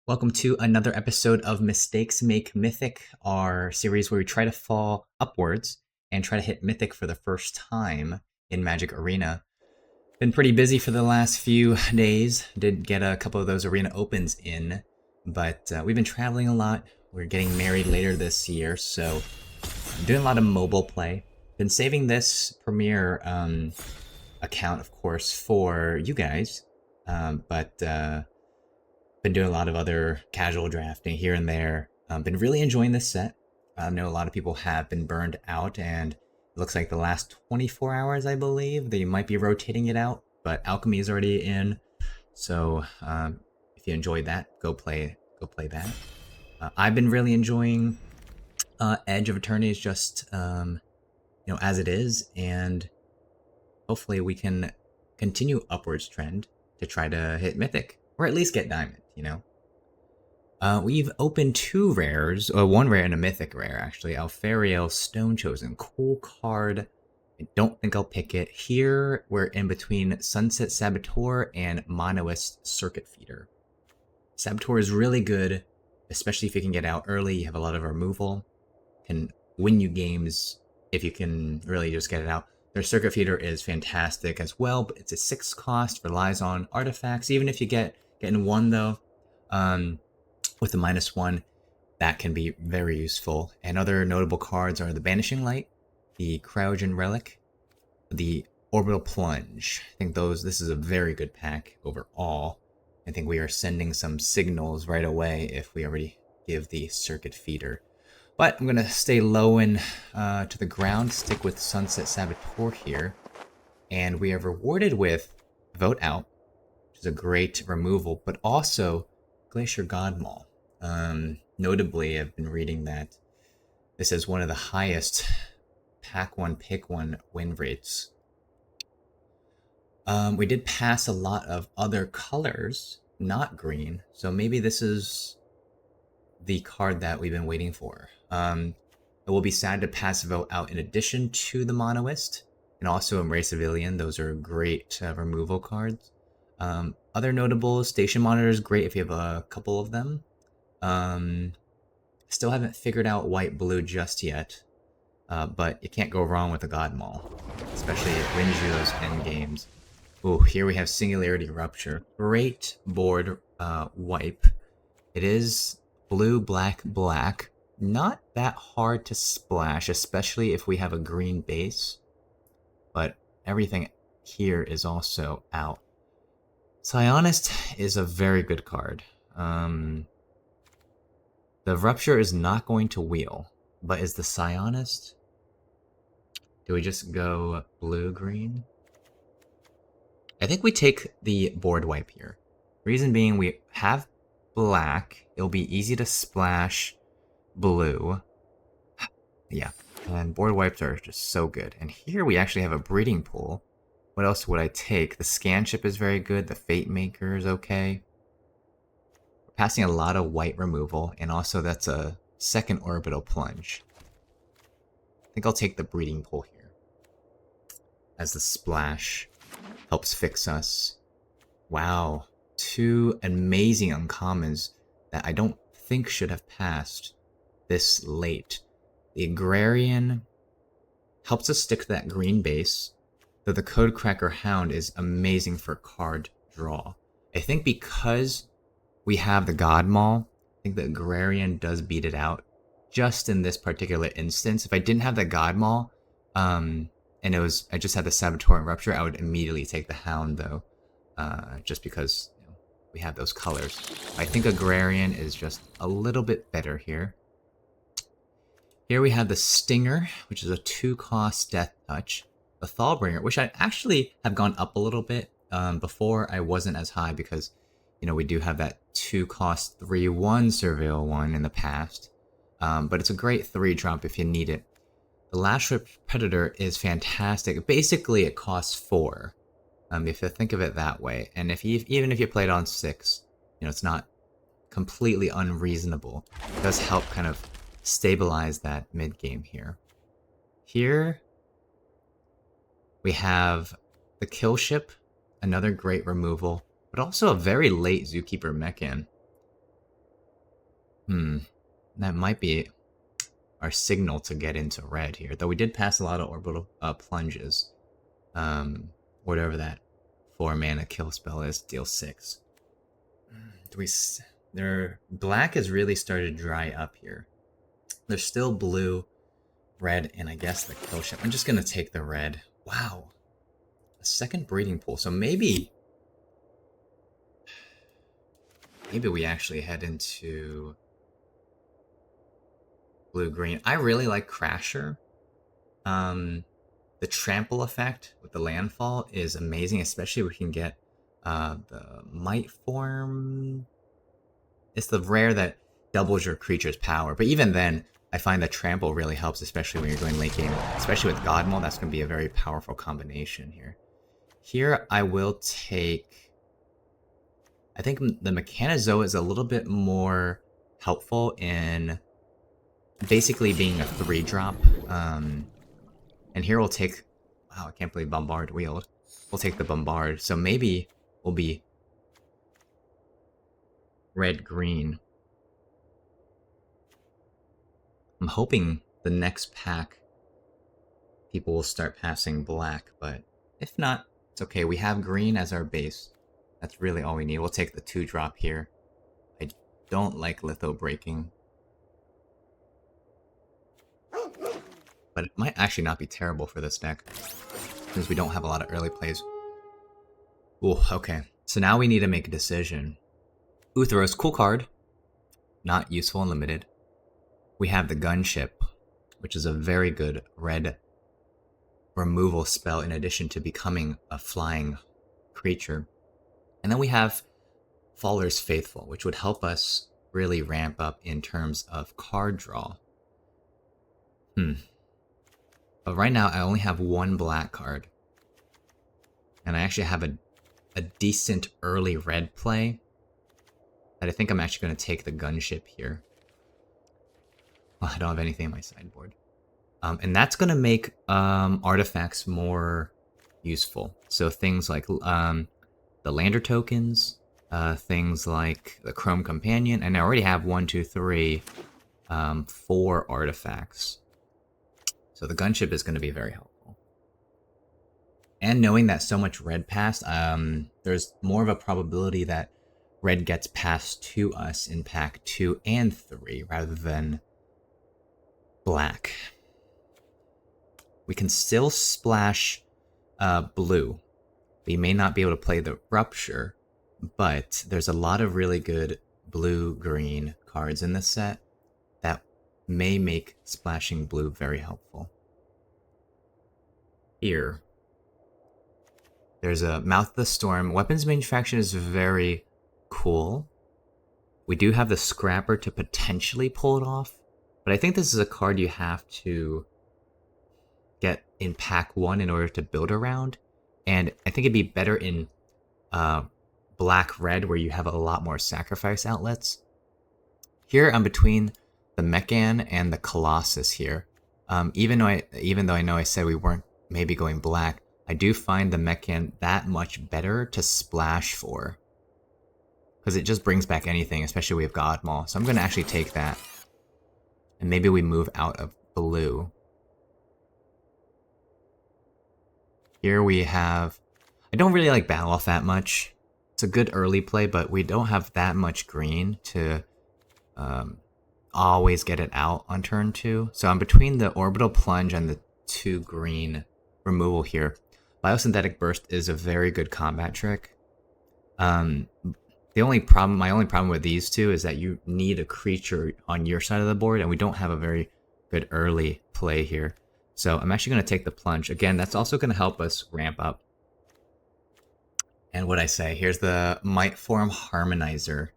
Welcome to another episode of Mistakes Make Mythic, our series where we try to fall upwards and try to hit Mythic for the first time in Magic Arena. Been pretty busy for the last few days. Did get a couple of those Arena Opens in, but we've been traveling a lot. We're getting married later this year, so I'm doing a lot of mobile play. Been saving this Premiere account, of course, for you guys, but been doing a lot of other casual drafting here and there. Been really enjoying this set. I know a lot of people have been burned out, and it looks like the last 24 hours, I believe, they might be rotating it out. But Alchemy is already in, so if you enjoyed that, go play that. I've been really enjoying Edge of Eternities, just as it is, and hopefully we can continue upwards trend to try to hit Mythic, or at least get Diamond. We've opened two rares, or one rare and a mythic rare, actually. Alfariel Stone Chosen. Cool card. I don't think I'll pick it. Here, we're in between Sunset Saboteur and Monoist Circuit Feeder. Saboteur is really good, especially if you can get out early. You have a lot of removal. Can win you games if you can really just get it out. Their Circuit Feeder is fantastic as well, but it's a 6 cost, relies on artifacts. Even if you get in one, though, with the -1, that can be very useful. And other notable cards are the Banishing Light, the Cryogen Relic, the Orbital Plunge. I think this is a very good pack overall. I think we are sending some signals right away if we already give the Circuit Feeder. But I'm going to stay low and to the ground, stick with Sunset Saboteur here. And we are rewarded with Vote Out, which is a great removal, but also Glacier Godmaw. Notably, I've been reading that this is one of the highest pack one, pick one win rates. We did pass a lot of other colors, not green, so maybe this is the card that we've been waiting for. It will be sad to pass Vote Out in addition to the Monoist, and also Embrace Civilian. Those are great removal cards. Other notable Station Monitors, great if you have a couple of them. Still haven't figured out white-blue just yet, but you can't go wrong with a Godmaw, especially it wins you those end games. Ooh, here we have Singularity Rupture. Great board wipe. It is blue, black, black. Not that hard to splash, especially if we have a green base, but everything here is also out. Psionist is a very good card. The Rupture is not going to wheel, but is the Psionist? Do we just go blue-green? I think we take the board wipe here. Reason being, we have black. It'll be easy to splash blue. Yeah, and board wipes are just so good. And here we actually have a breeding pool. What else would I take? The Scanship is very good. The Fate Maker is okay. We're passing a lot of white removal, and also that's a second Orbital Plunge. I think I'll take the breeding pool here, as the splash helps fix us. Wow, two amazing uncommons that I don't think should have passed this late. The Agrarian helps us stick to that green base, though the Codecracker Hound is amazing for card draw. I think because we have the Godmaw, I think the Agrarian does beat it out just in this particular instance. If I didn't have the Godmaw, and I just had the Saboteur and Rupture, I would immediately take the Hound, though, just because we have those colors. I think Agrarian is just a little bit better here. Here we have the Stinger, which is a 2-cost Death Touch. The Thawbringer, which I actually have gone up a little bit. Before I wasn't as high because, we do have that 2-cost 3/1 Surveil one in the past. But it's a great 3-drop if you need it. The Lash Rip Predator is fantastic. Basically, it costs 4, if you think of it that way. And even if you play it on 6, it's not completely unreasonable. It does help kind of stabilize that mid-game here. Here, we have the Kill Ship, another great removal, but also a very late Zookeeper Mechan. That might be our signal to get into red here. Though we did pass a lot of orbital plunges. Whatever that 4 mana kill spell is, deal 6. Do we... Black has really started to dry up here. There's still blue, red, and I guess the kill ship. I'm just gonna take the red. Wow. A second breeding pool. So maybe we actually head into blue-green. I really like Crasher. The trample effect with the landfall is amazing, especially if we can get the Might form. It's the rare that doubles your creature's power, but even then, I find that trample really helps, especially when you're going late game. Especially with Godmaul, that's going to be a very powerful combination here. Here, I will take... I think the Mechanizoa is a little bit more helpful in basically being a 3-drop. And here we'll take... Wow, I can't believe Bombard wheeled. We'll take the Bombard. So maybe we'll be red-green. I'm hoping the next pack people will start passing black, but if not, it's okay. We have green as our base. That's really all we need. We'll take the 2-drop here. I don't like litho breaking. But it might actually not be terrible for this deck, since we don't have a lot of early plays. Ooh, okay. So now we need to make a decision. Uthros, cool card. Not useful and limited. We have the Gunship, which is a very good red removal spell in addition to becoming a flying creature. And then we have Faller's Faithful, which would help us really ramp up in terms of card draw. But right now, I only have 1 black card. And I actually have a decent early red play. That I think I'm actually going to take the Gunship here. Well, I don't have anything in my sideboard. And that's going to make artifacts more useful. So things like the Lander tokens, things like the Chrome Companion, and I already have 1, 2, 3, 4 artifacts. So the Gunship is going to be very helpful. And knowing that so much red passed, there's more of a probability that red gets passed to us in pack 2 and 3 rather than black. We can still splash blue. We may not be able to play the Rupture, but there's a lot of really good blue-green cards in this set that may make splashing blue very helpful. Here, there's a Mouth of the Storm. Weapons Manufacturer is very cool. We do have the Scrapper to potentially pull it off, but I think this is a card you have to get in pack 1 in order to build around, and I think it'd be better in black-red where you have a lot more sacrifice outlets. Here I'm between the Mechan and the Colossus here. Even though I know I said we weren't maybe going black, I do find the Mechan that much better to splash for. Because it just brings back anything, especially we have Godmaul. So I'm going to actually take that. And maybe we move out of blue. Here we have... I don't really like Battle Off that much. It's a good early play, but we don't have that much green to always get it out on turn 2. So I'm between the Orbital Plunge and the 2 green removal here. Biosynthetic Burst is a very good combat trick. My only problem with these two is that you need a creature on your side of the board, and we don't have a very good early play here. So I'm actually going to take the Plunge. Again, that's also going to help us ramp up. And what I say, here's the Might Form Harmonizer.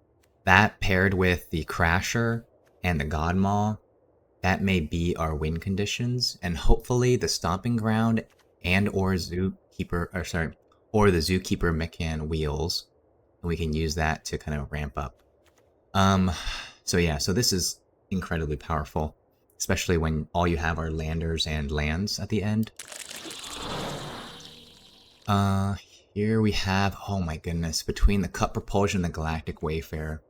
That paired with the Crasher and the Godmaul, that may be our win conditions. And hopefully the Stomping Ground and or the Zookeeper Mechan wheels. And we can use that to kind of ramp up. So yeah, so this is incredibly powerful, especially when all you have are landers and lands at the end. Here we have, oh my goodness, between the Cut Propulsion and the Galactic Wayfarer.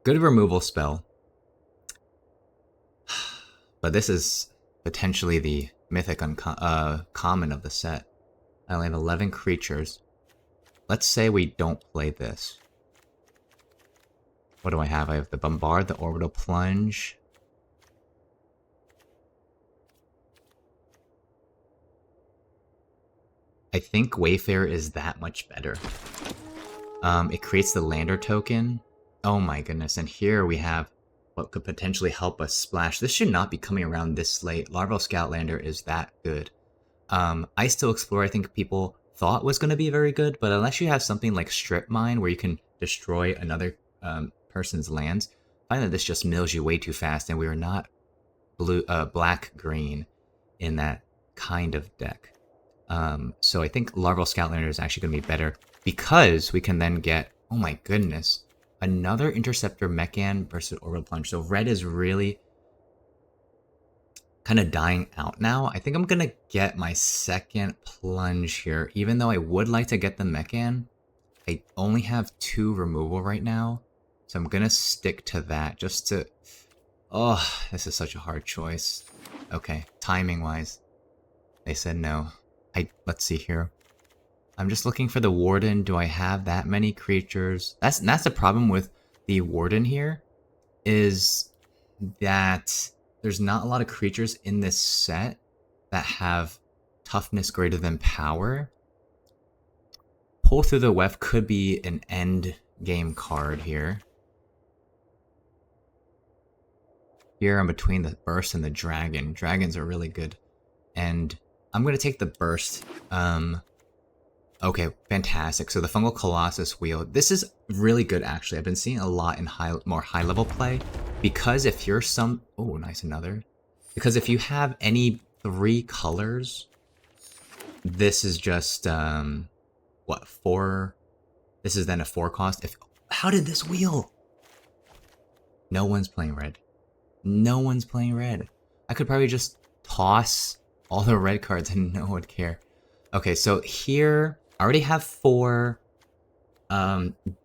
Good removal spell. But this is potentially the mythic common of the set. I land 11 creatures. Let's say we don't play this. What do I have? I have the Bombard, the Orbital Plunge. I think Wayfarer is that much better. It creates the Lander token. Oh my goodness, and here we have what could potentially help us splash. This should not be coming around this late. Larval Scoutlander is that good. Ice Still Explorer, I think people thought was going to be very good, but unless you have something like Strip Mine where you can destroy another person's lands, I find that this just mills you way too fast, and we are not black-green in that kind of deck. So I think Larval Scoutlander is actually going to be better because we can then get, oh my goodness, another Interceptor Mechan versus Orbital Plunge. So red is really kind of dying out now. I think I'm going to get my second plunge here. Even though I would like to get the Mechan, I only have 2 removal right now. So I'm going to stick to that just to... Oh, this is such a hard choice. Okay, timing-wise, they said no. Let's see here. I'm just looking for the Warden. Do I have that many creatures? That's the problem with the Warden here, is that there's not a lot of creatures in this set that have toughness greater than power. Pull Through the Weft could be an end game card here. Here I'm between the Burst and the Dragon. Dragons are really good. And I'm going to take the Burst. Okay, fantastic. So the Fungal Colossus wheel. This is really good, actually. I've been seeing a lot in more high-level play. Because if you're some... Oh, nice, another. Because if you have any 3 colors, this is just, what, 4? This is then a 4 cost. How did this wheel? No one's playing red. No one's playing red. I could probably just toss all the red cards and no one would care. Okay, so here I already have 4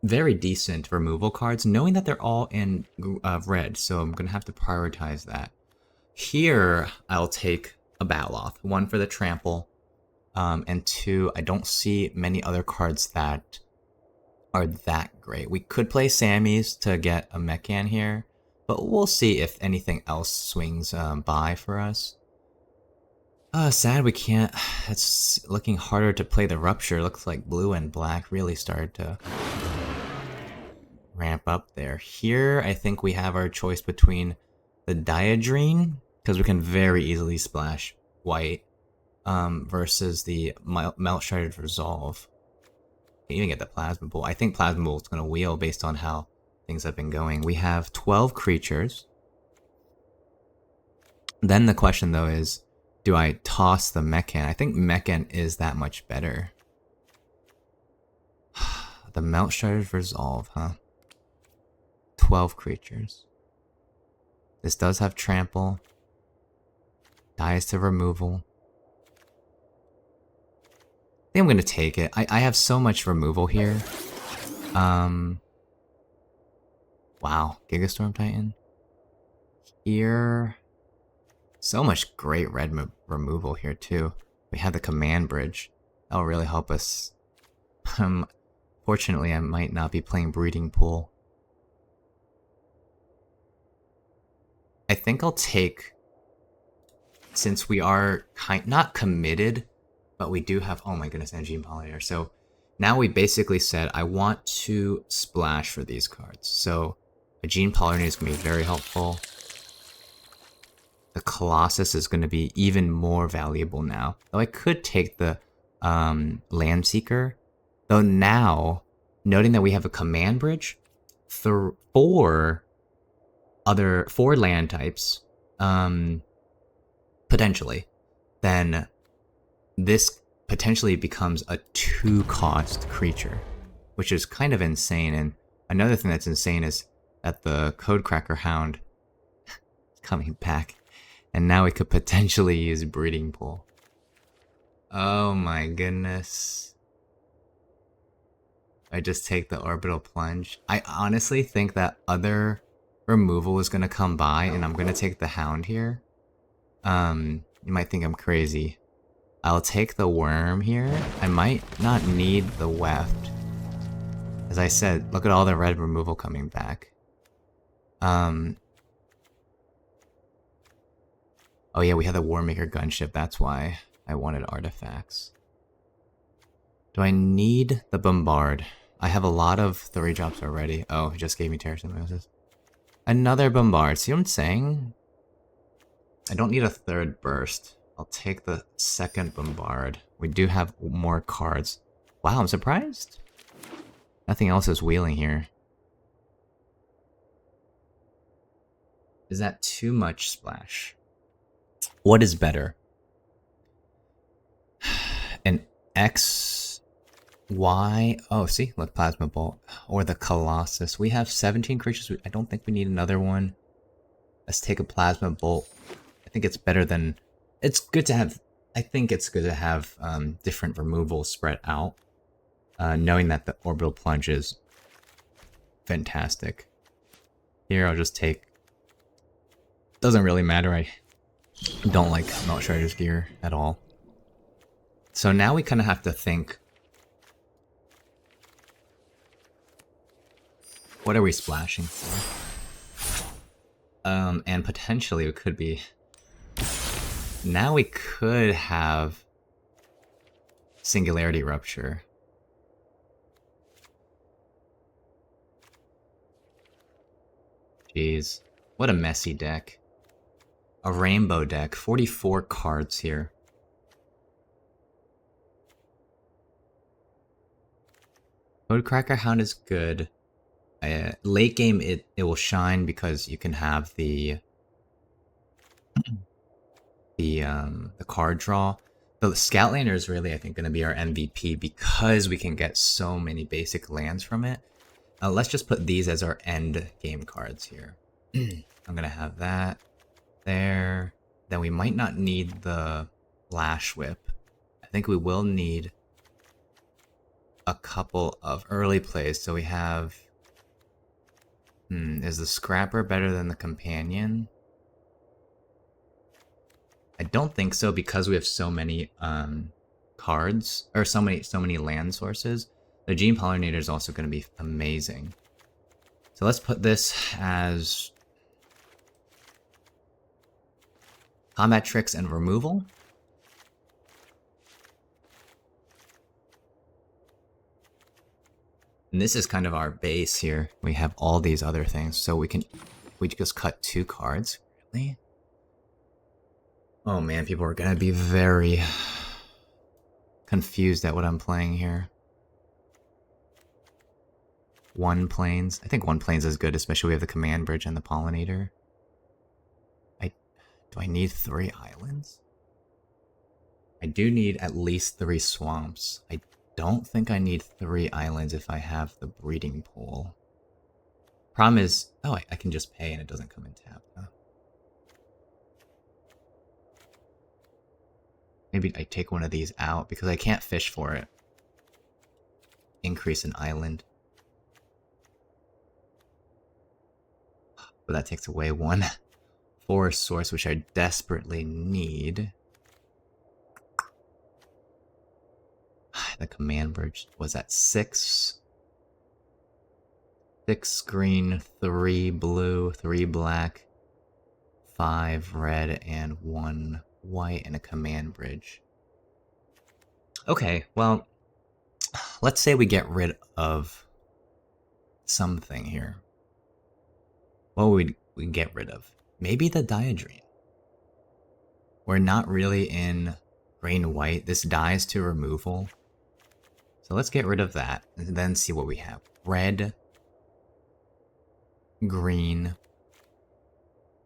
very decent removal cards, knowing that they're all in red, so I'm going to have to prioritize that. Here, I'll take a Batloth. 1 for the trample, and 2, I don't see many other cards that are that great. We could play Sammy's to get a Mechan here, but we'll see if anything else swings by for us. Sad we can't. It's looking harder to play the Rupture. Looks like blue and black really started to ramp up there. Here, I think we have our choice between the Diadrene, because we can very easily splash white, versus the Melt Shredded Resolve. You even get the Plasma Bolt. I think Plasma Bolt's going to wheel based on how things have been going. We have 12 creatures. Then the question, though, is, do I toss the Mechan? I think Mechan is that much better. The Melt Shredded Resolve, huh? 12 creatures. This does have Trample. Dies to removal. I think I'm going to take it. I have so much removal here. Wow. Gigastorm Titan. Here... So much great red removal here, too. We have the Command Bridge. That'll really help us. Fortunately, I might not be playing Breeding Pool. I think I'll take... Since we are not committed, but we do have... Oh my goodness, and Gene Pollinator. So now we basically said, I want to splash for these cards. So a Gene Pollinator is going to be very helpful. The Colossus is going to be even more valuable now. Though I could take the Land Seeker. Though now, noting that we have a Command Bridge, 4 land types, potentially, then this potentially becomes a 2-cost creature, which is kind of insane. And another thing that's insane is that the Codecracker Hound is coming back. And now we could potentially use Breeding Pool. Oh my goodness. I just take the Orbital Plunge. I honestly think that other removal is going to come by, and I'm going to take the Hound here. You might think I'm crazy. I'll take the worm here. I might not need the weft. As I said, look at all the red removal coming back. Oh yeah, we had the War Maker gunship, that's why I wanted artifacts. Do I need the bombard? I have a lot of 3-drops already. Oh, he just gave me Terror Symbiosis. Another bombard. See what I'm saying? I don't need a 3rd burst. I'll take the 2nd bombard. We do have more cards. Wow, I'm surprised. Nothing else is wheeling here. Is that too much splash? What is better? An X, Y, oh see, look, Plasma Bolt, or the Colossus. We have 17 creatures, I don't think we need another one. Let's take a Plasma Bolt. I think it's better than, it's good to have, I think it's good to have different removals spread out. Knowing that the Orbital Plunge is fantastic. Here I'll just take, doesn't really matter, I don't like Melt Shredder's gear at all. So now we kind of have to think, what are we splashing for? And potentially it could be, now we could have Singularity Rupture. Jeez, what a messy deck. A rainbow deck, 44 cards here. Codecracker Hound is good. Late game, it will shine because you can have the card draw. The Scoutlander is really, I think, going to be our MVP because we can get so many basic lands from it. Let's just put these as our end game cards here. I'm going to have that there. Then we might not need the Lash Whip. I think we will need a couple of early plays. So we have... is the Scrapper better than the Companion? I don't think so because we have so many cards, or so many land sources. The Gene Pollinator is also going to be amazing. So let's put this as Combat Tricks and Removal. And this is kind of our base here. We have all these other things, so we just cut 2 cards. Really? Oh man, people are gonna be very confused at what I'm playing here. 1 planes. I think 1 planes is good, especially we have the Command Bridge and the Pollinator. Do I need 3 islands? I do need at least 3 swamps. I don't think I need 3 islands if I have the breeding pool. Problem is, oh, I can just pay and it doesn't come in tap. Huh? Maybe I take one of these out because I can't fish for it. Increase an island. But that takes away 1 forest source, which I desperately need. The Command Bridge was at 6. 6 green, 3 blue, 3 black, 5 red, and 1 white, and a Command Bridge. Okay, well, let's say we get rid of something here. What would we get rid of? Maybe the Diadrene. We're not really in green-white. This dies to removal. So let's get rid of that, and then see what we have. Red, green,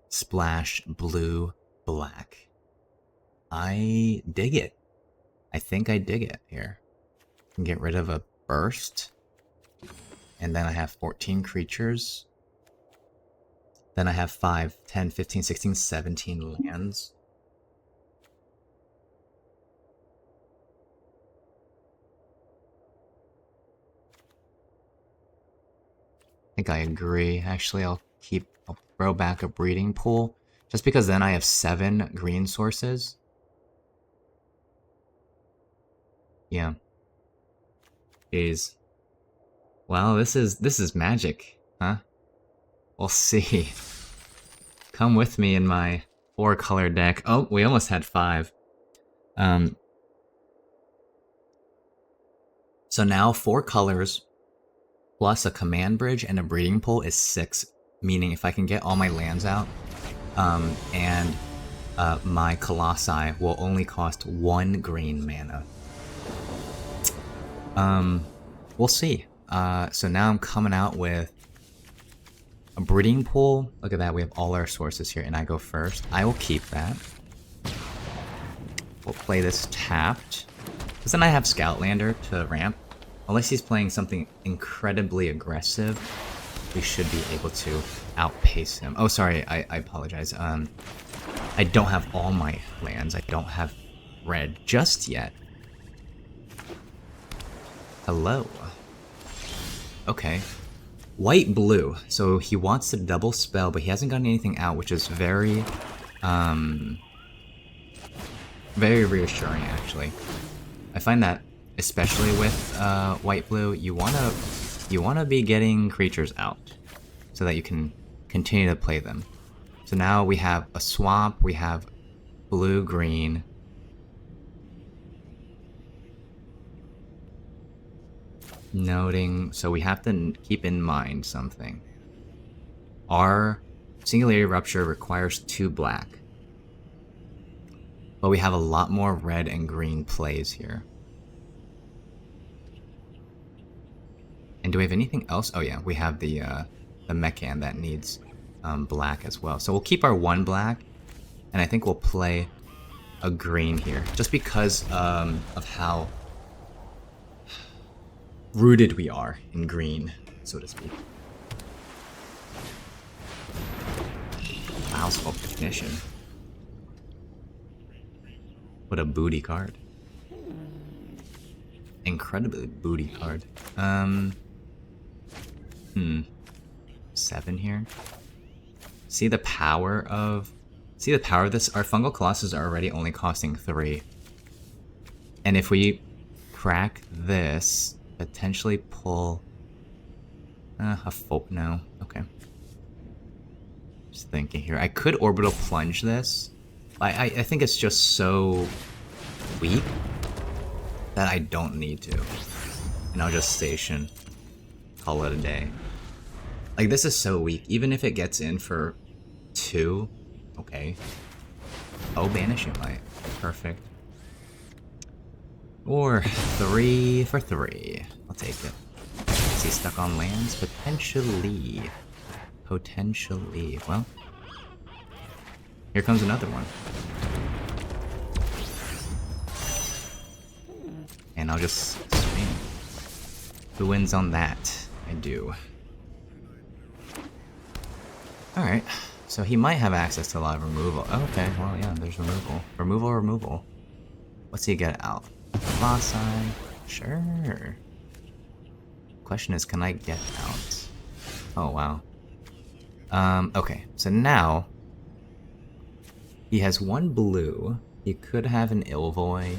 splash, blue, black. I dig it. I think I dig it here. Can get rid of a burst. And then I have 14 creatures. Then I have 5, 10, 15, 16, 17 lands. I think I agree. Actually, I'll throw back a breeding pool. Just because then I have 7 green sources. Yeah. Jeez. Well, this is magic, huh? We'll see. Come with me in my 4-color deck. Oh, we almost had 5. So now 4 colors plus a command bridge and a breeding pool is 6, meaning if I can get all my lands out, and my Colossi will only cost 1 green mana. We'll see. So now I'm coming out with a breeding pool. Look at that, we have all our sources here, and I go first. I will keep that. We'll play this tapped. Because then I have Scoutlander to ramp. Unless he's playing something incredibly aggressive, we should be able to outpace him. Oh, sorry, I apologize. I don't have all my lands. I don't have red just yet. Hello. Okay. White blue. So he wants to double spell, but he hasn't gotten anything out, which is very reassuring, actually. I find that, especially with white blue, you wanna be getting creatures out so that you can continue to play them. So now we have a swamp, we have blue green. Noting, so we have to keep in mind something. Our Singularity Rupture requires 2 black. But we have a lot more red and green plays here. And do we have anything else? Oh yeah, we have the Mechan that needs black as well. So we'll keep our 1 black, and I think we'll play a green here, just because of how rooted we are in green, so to speak. Mouseful Technician. What a booty card. Incredibly booty card. 7 here. See the power of this? Our Fungal Colossus are already only costing 3. And if we crack this, potentially pull a folk. No, okay. Just thinking here. I could Orbital Plunge this. I think it's just so weak that I don't need to. And I'll just station. Call it a day. Like, this is so weak. Even if it gets in for 2, okay. Oh, Banishing Light. Perfect. Or 3 for 3. I'll take it. Is he stuck on lands? Potentially. Potentially. Well, here comes another one. And I'll just swing. Who wins on that? I do. Alright. So he might have access to a lot of removal. Oh, okay, well, yeah, there's removal. Removal. What's he get out? Colossi? Sure. Question is, can I get out? Oh, wow. Okay, so now he has 1 blue. He could have an Ilvoy.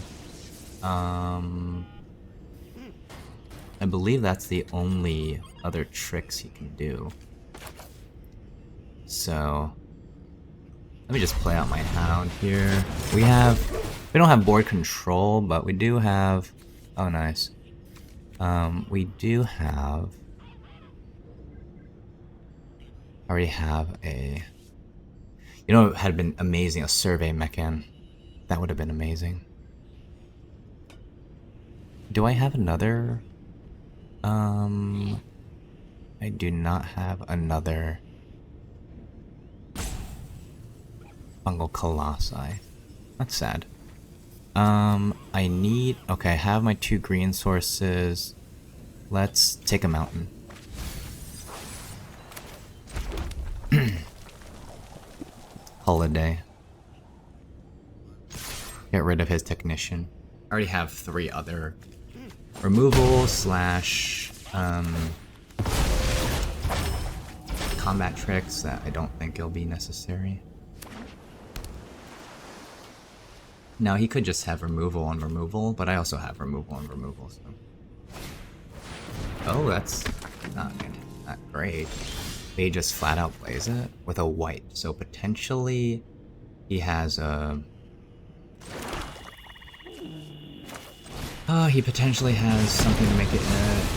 I believe that's the only other tricks he can do. So let me just play out my Hound here. We don't have board control, but we do have, oh nice. We do have, already have a, you know, it had been amazing, a Survey Mechan. That would have been amazing. Do I have another? I do not have another Fungal Colossi. That's sad. I need, okay, I have my 2 green sources. Let's take a mountain. Holiday. Get rid of his Technician. I already have 3 other removal slash combat tricks that I don't think will be necessary. Now, he could just have removal on removal, but I also have removal on removal, so... Oh, that's not great. He just flat out plays it with a white, so potentially he has a... he potentially has something to make it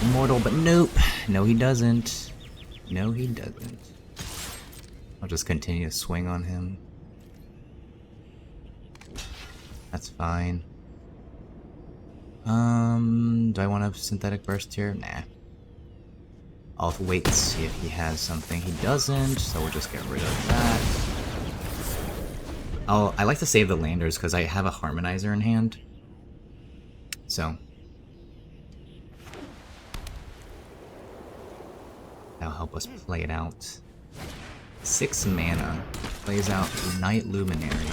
immortal, but nope. No, he doesn't. No, he doesn't. I'll just continue to swing on him. That's fine. Do I want a synthetic burst here? Nah. I'll wait and see if he has something. He doesn't, so we'll just get rid of that. I like to save the landers because I have a harmonizer in hand. So that'll help us play it out. 6 mana plays out Night Luminary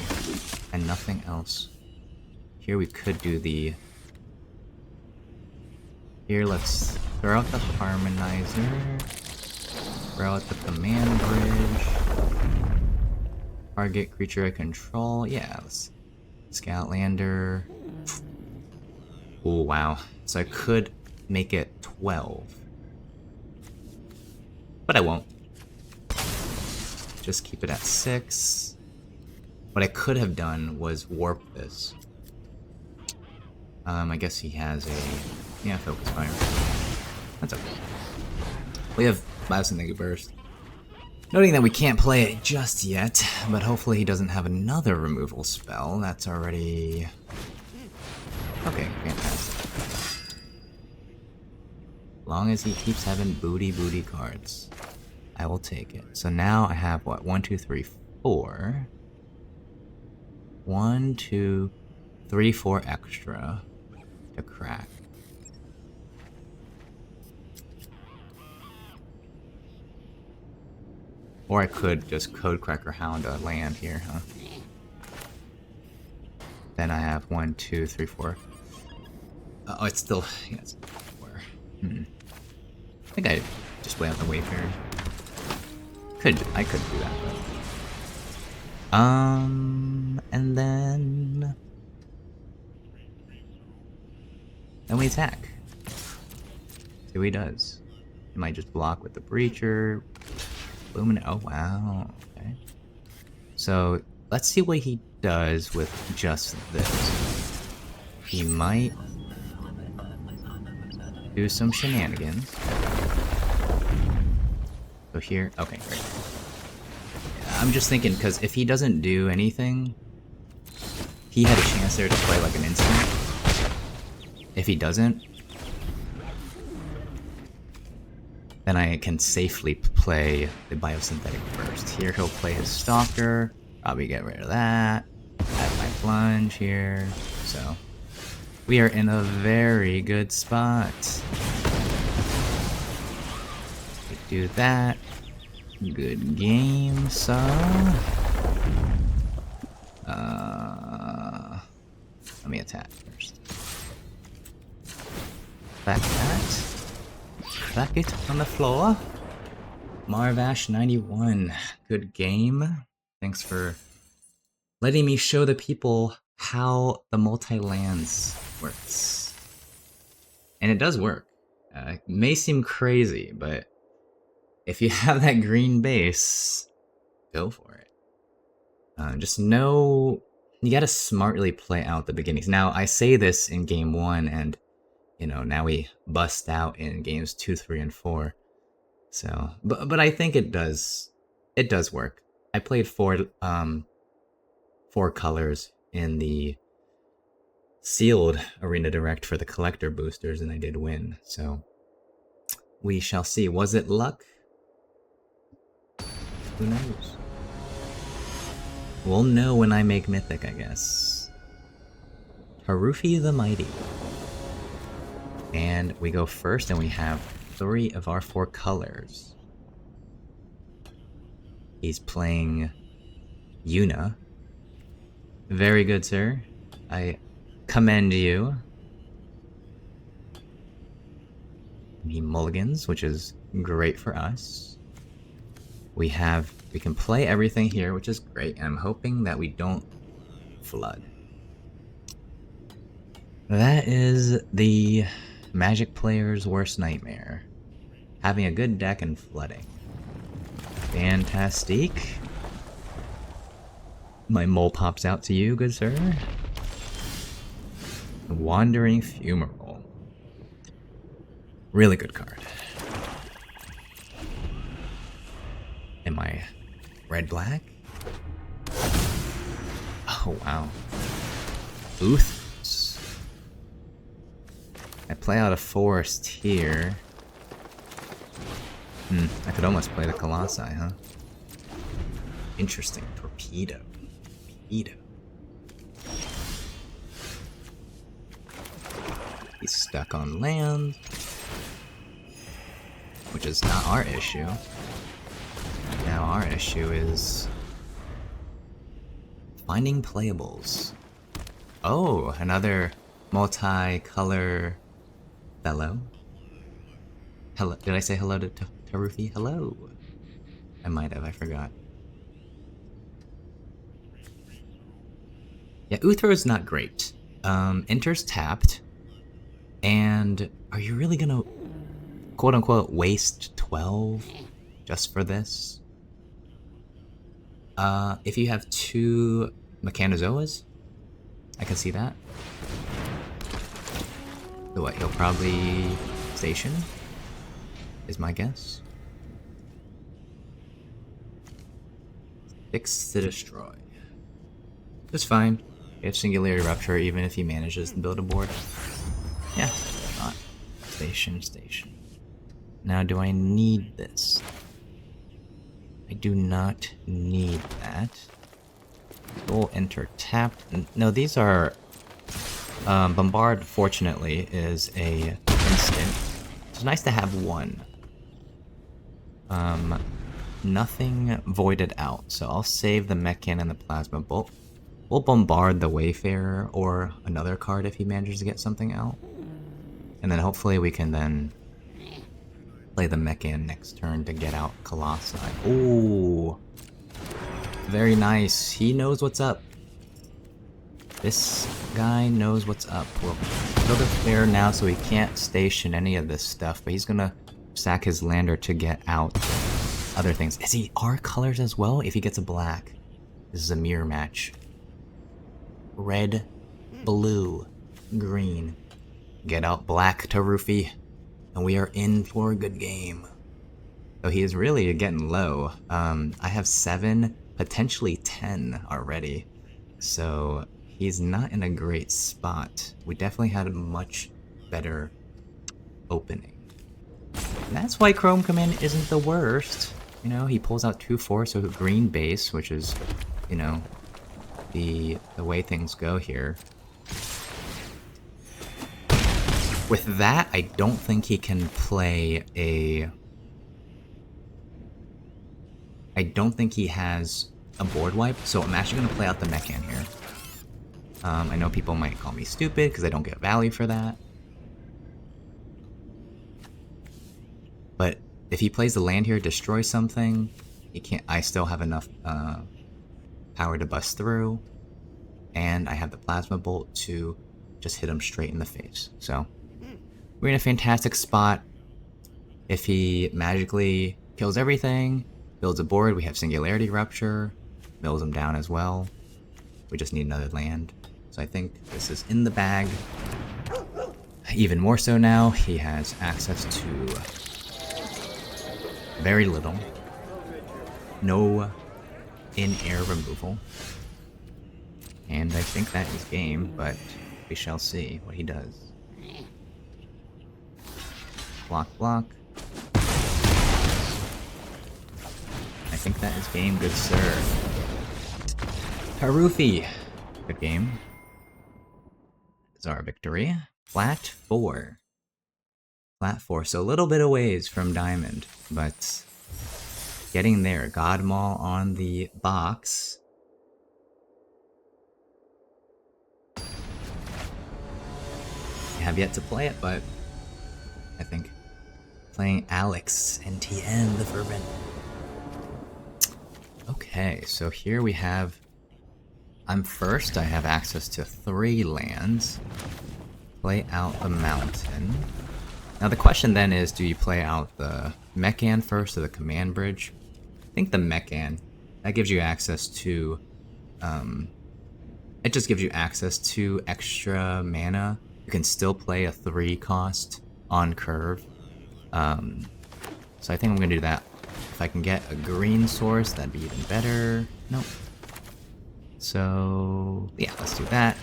and nothing else. Here we could do the... Here, let's throw out the harmonizer. Throw out the command bridge. Target creature I control. Yeah, let's... Scoutlander. Oh, wow. So I could make it 12. But I won't. Just keep it at 6. What I could have done was warp this. I guess he has a... Yeah, Focus Fire. That's okay. We have Biosynthetic Burst. Noting that we can't play it just yet, but hopefully he doesn't have another removal spell. That's already... Okay, fantastic. As long as he keeps having booty cards, I will take it. So now I have what? 1, 2, 3, 4. 1, 2, 3, 4 extra to crack. Or I could just Codecracker Hound a land here, huh? Then I have 1, 2, 3, 4. Oh, it's still... Yeah, it's 4. I think I just play out the Wayfarer. I could do that, but... And then... Then we attack. See what he does. He might just block with the Breacher. Luminate. Oh, wow. Okay. So, let's see what he does with just this. He might do some shenanigans. So here, okay, great. I'm just thinking, because if he doesn't do anything, he had a chance there to play like an instant. If he doesn't, then I can safely play the Biosynthetic Burst. Here he'll play his Stalker, probably get rid of that, add my Plunge here, so we are in a very good spot. We do that, good game, so... let me attack first. Back that. Crack it on the floor. Marvash91, good game. Thanks for letting me show the people how the multi-lands works. And it does work. It may seem crazy, but if you have that green base, go for it. Just know you gotta smartly play out the beginnings. Now, I say this in game 1, and you know, now we bust out in games 2, 3, and 4. So, but I think it does work. I played 4 colors in the sealed Arena Direct for the collector boosters, and I did win. So, we shall see. Was it luck? Who knows? We'll know when I make Mythic, I guess. Harufi the Mighty. And we go first, and we have 3 of our 4 colors. He's playing Yuna. Very good, sir. I commend you. He mulligans, which is great for us. We can play everything here, which is great, and I'm hoping that we don't flood. That is the Magic player's worst nightmare. Having a good deck and flooding. Fantastic. My mole pops out to you, good sir. Wandering Fumarole. Really good card. Am I red-black? Oh, wow. Ooths. I play out a forest here. I could almost play the Colossi, huh? Interesting. Torpedo. Torpedo. He's stuck on land. Which is not our issue. Now our issue is finding playables. Oh, another multicolor fellow. Hello, did I say hello to Tarufi? Hello. I might have, I forgot. Yeah, Uthro is not great. Enters tapped. And are you really gonna quote unquote waste 12 just for this? If you have 2 Mechanozoas, I can see that. So what, he'll probably station, is my guess. 6 to destroy. That's fine. We have Singularity Rupture even if he manages to build a board. Yeah, not. Station, station. Now do I need this? I do not need that. Full enter tapped. No, these are... Bombard, fortunately, is a instant. It's nice to have one. Nothing voided out, so I'll save the Mech Cannon and the Plasma Bolt. We'll bombard the Wayfarer or another card if he manages to get something out. And then hopefully we can then play the Mech Cannon next turn to get out Colossi. Ooh. Very nice. He knows what's up. This guy knows what's up. We'll go to fair now so he can't station any of this stuff, but he's gonna sack his lander to get out other things. Is he our colors as well? If he gets a black. This is a mirror match. Red, blue, green. Get out black, Tarufi. And we are in for a good game. So he is really getting low. I have 7, potentially 10 already. So he's not in a great spot. We definitely had a much better opening. And that's why Chrome Command isn't the worst. You know, he pulls out 2/4, so green base, which is, you know, the way things go here. With that, I don't think he can play a... I don't think he has a board wipe, so I'm actually going to play out the Mechan here. I know people might call me stupid because I don't get value for that. But if he plays the land here, destroy something, he can't. I still have enough power to bust through, and I have the Plasma Bolt to just hit him straight in the face. So we're in a fantastic spot. If he magically kills everything, builds a board, we have Singularity Rupture, mills him down as well. We just need another land. So I think this is in the bag. Even more so now, he has access to very little. No in-air removal. And I think that is game, but we shall see what he does. Block, block. I think that is game, good sir. Harufi! Good game. Is our victory. Flat 4. Flat 4, so a little bit of ways from Diamond, but getting there. Godmaw on the box. I have yet to play it, but I think playing Alex and TN the Fervent. Okay, so here we have... I'm first, I have access to 3 lands. Play out the mountain. Now the question then is, do you play out the Mechan first or the command bridge? I think the Mechan. That gives you access to... it just gives you access to extra mana. You can still play a 3 cost on curve. So I think I'm gonna do that. If I can get a green source, that'd be even better. Nope. So yeah, let's do that.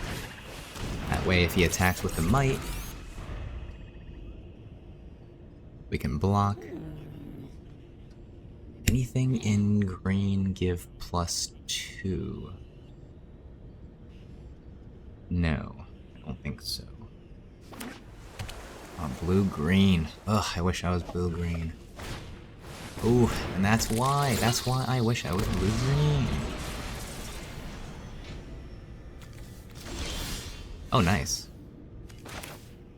That way if he attacks with the might, we can block. Anything in green give +2? No, I don't think so. Oh, blue-green. Ugh, I wish I was blue-green. Ooh, and that's why I wish I was blue-green. Oh, nice.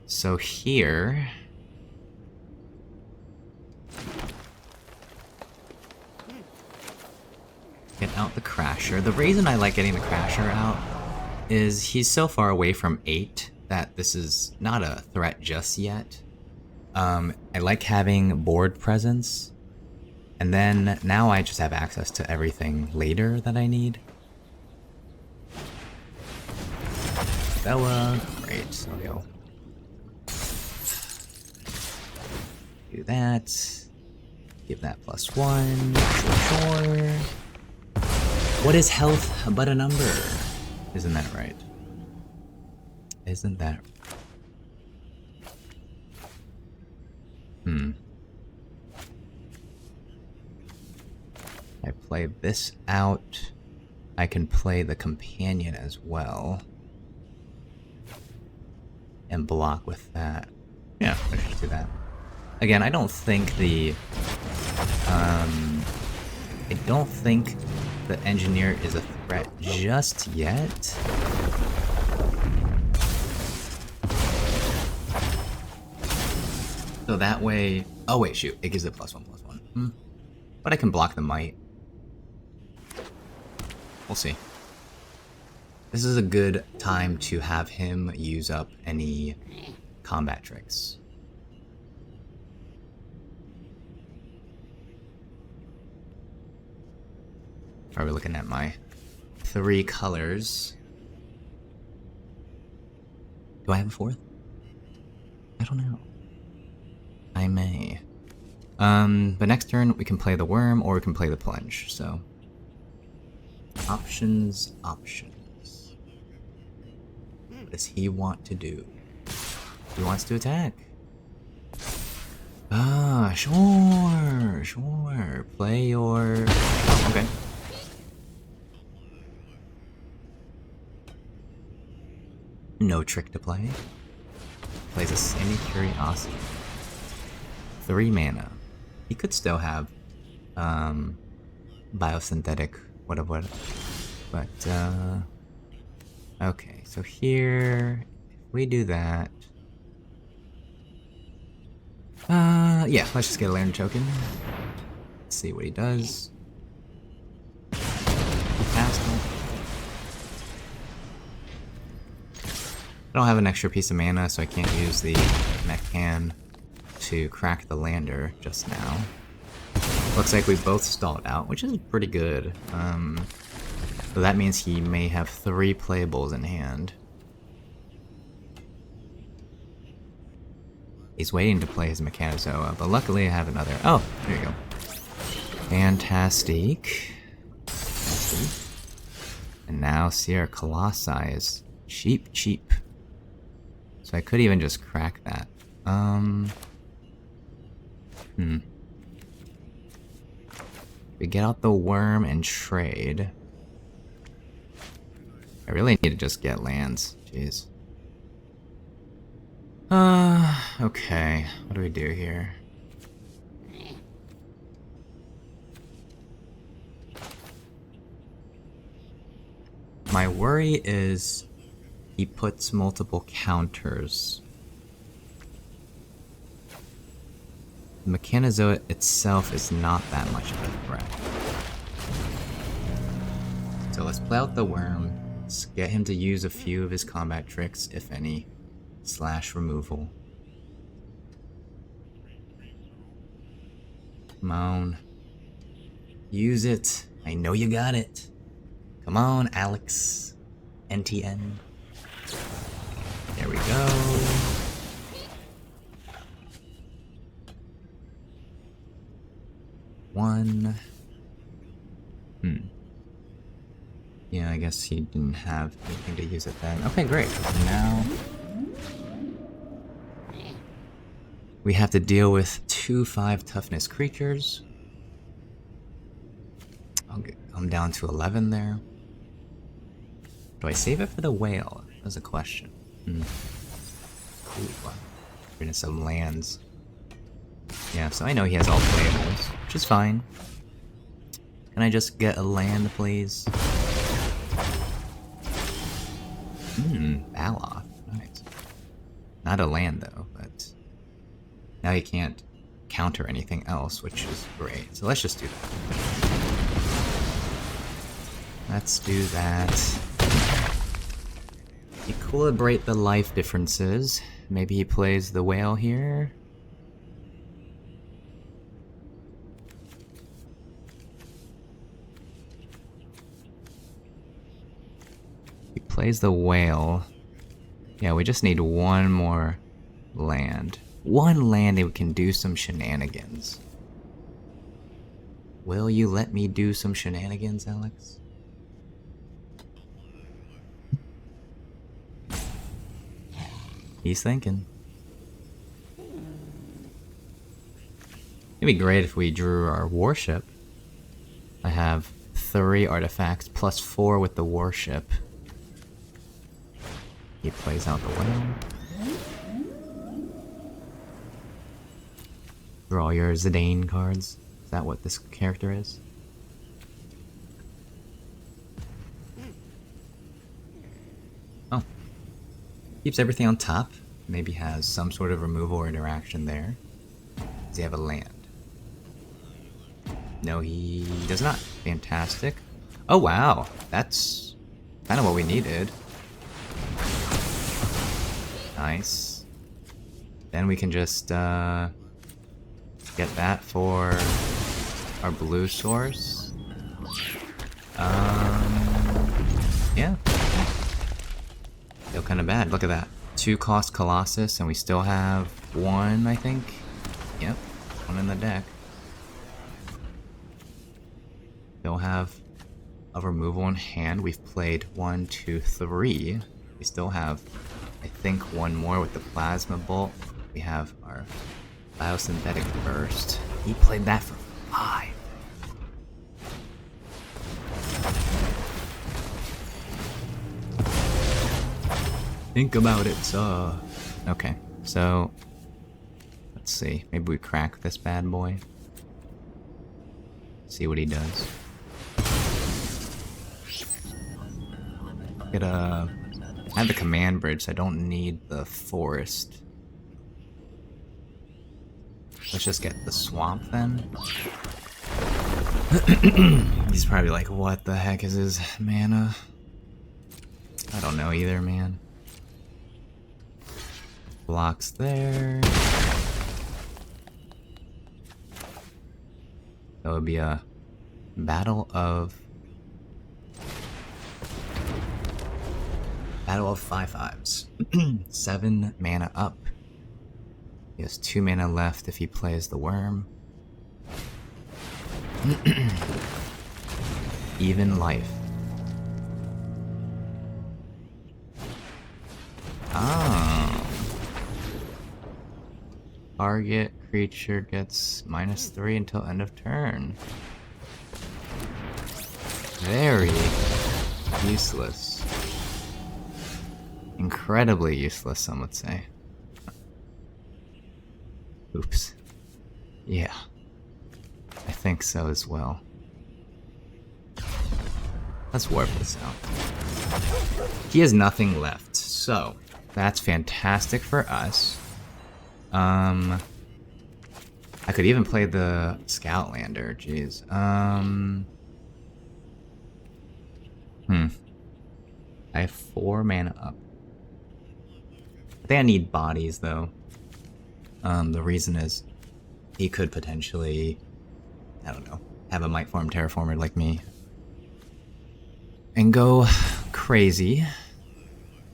So here... get out the Crasher. The reason I like getting the Crasher out is he's so far away from 8 that this is not a threat just yet. I like having board presence, and then now I just have access to everything later that I need. Bella, great, so go. Do that. Give that +1. Sure. What is health but a number? Isn't that right? Isn't that... I play this out. I can play the companion as well. And block with that. Yeah, I should do that. Again, I don't think the... I don't think the engineer is a threat just yet. So that way... Oh wait, shoot. It gives it +1/+1. But I can block the might. We'll see. This is a good time to have him use up any combat tricks. Are we looking at my 3 colors? Do I have a 4th? I don't know. I may. But next turn we can play the worm or we can play the plunge, so... Options. What does he want to do? He wants to attack. Ah, sure. Play your... Oh, okay. No trick to play. Plays a Sandy Curiosity. 3 mana. He could still have biosynthetic whatever. But okay, so here if we do that. Yeah, let's just get a Lantern Token. Let's see what he does. Cast him. I don't have an extra piece of mana, so I can't use the Mechan to crack the lander just now. Looks like we both stalled out, which is pretty good. So that means he may have 3 playables in hand. He's waiting to play his Mechanizoa, but luckily I have another... Oh, there you go. Fantastic. And now Sierra Colossi is cheap. So I could even just crack that. We get out the worm and trade. I really need to just get lands. Jeez. Okay. What do we do here? My worry is he puts multiple counters. The Mechanizoa itself is not that much of a threat. So let's play out the worm. Let's get him to use a few of his combat tricks, if any. slash removal. Come on. Use it. I know you got it. Come on, Alex. NTN. There we go. One. Yeah, I guess he didn't have anything to use it then. Okay, great. Now we have to deal with 2/5 toughness creatures. I'm down to 11 there. Do I save it for the whale? That's a question. Ooh, getting some lands. Yeah, so I know he has all playables, which is fine. Can I just get a land, please? Baloth. Nice. Not a land, though, but now he can't counter anything else, which is great. So let's just do that. Let's do that. Equilibrate the life differences. Maybe he plays the whale here. He plays the whale. Yeah, we just need one more land. One land and we can do some shenanigans. Will you let me do some shenanigans, Alex? He's thinking. It'd be great if we drew our warship. I have 3 artifacts plus 4 with the warship. He plays out the whale. Draw your Zidane cards. Is that what this character is? Oh. Keeps everything on top. Maybe has some sort of removal or interaction there. Does he have a land? No, he does not. Fantastic. Oh, wow. That's kind of what we needed. Nice. Then we can just get that for our blue source. Yeah. Feel kind of bad. Look at that. 2 cost Colossus, and we still have 1, I think. Yep, 1 in the deck. Still have a removal in hand. We've played 1, 2, 3. We still have, I think, 1 more with the Plasma Bolt. We have our Biosynthetic Burst. He played that for 5. Think about it, sir. Okay, so let's see. Maybe we crack this bad boy. See what he does. I have the command bridge, so I don't need the forest. Let's just get the swamp then. He's probably like, what the heck is his mana? I don't know either, man. Blocks there. That would be a battle of 5/5s. 7 mana up. He has 2 mana left if he plays the worm. Even life. Oh. Target creature gets -3 until end of turn. Very useless. Incredibly useless, some would say. Oops. Yeah. I think so as well. Let's warp this out. He has nothing left, so that's fantastic for us. I could even play the Scoutlander, jeez. I have 4 mana up. think I need bodies, though. The reason is he could potentially, I don't know, have a might form terraformer like me. And go crazy.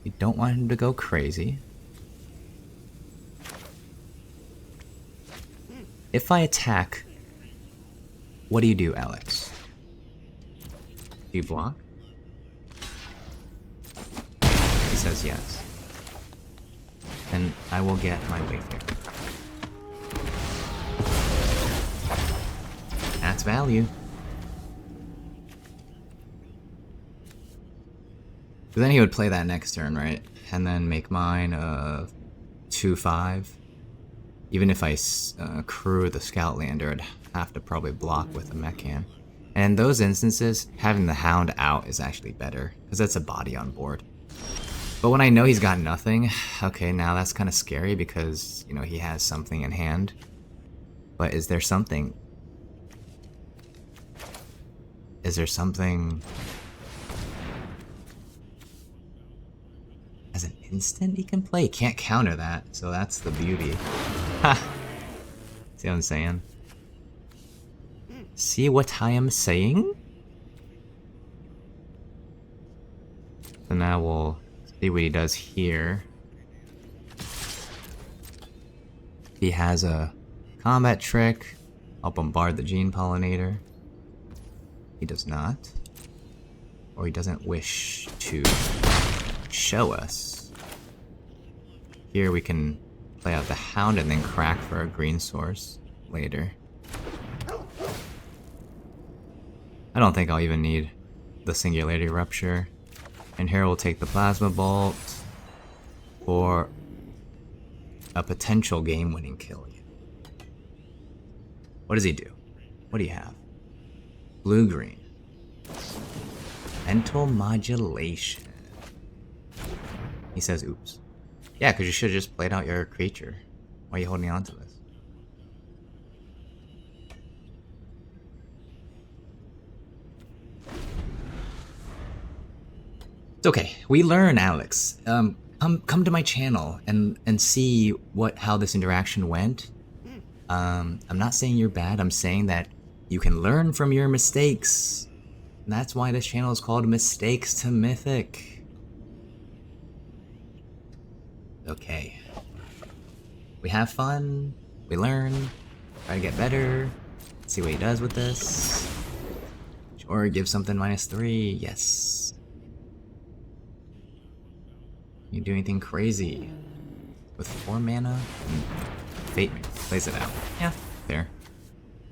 You don't want him to go crazy. If I attack, what do you do, Alex? Do you block? He says yes. And I will get my Wayfarer. That's value. But then he would play that next turn, right? And then make mine 2/5. Even if I crew the Scoutlander, I'd have to probably block with a Mechan. And in those instances, having the Hound out is actually better, because that's a body on board. But when I know he's got nothing, okay, now that's kind of scary because, you know, he has something in hand. But is there something? Is there something as an instant he can play? He can't counter that, so that's the beauty. Ha! See what I'm saying? See what I am saying? So now we'll see what he does here. He has a combat trick. I'll bombard the Gene Pollinator. He does not. Or he doesn't wish to show us. Here we can play out the Hound and then crack for a green source later. I don't think I'll even need the Singularity Rupture. And here we'll take the Plasma Bolt for a potential game-winning kill. What does he do? What do you have? Blue-green. Mental Modulation. He says, oops. Yeah, because you should have just played out your creature. Why are you holding on to this? It's okay. We learn, Alex. Come to my channel and see how this interaction went. I'm not saying you're bad. I'm saying that you can learn from your mistakes. And that's why this channel is called Mistakes to Mythic. Okay. We have fun. We learn. Try to get better. See what he does with this. Sure, give something -3. Yes. You do anything crazy with 4 mana? Fate me. Plays it out. Yeah, fair.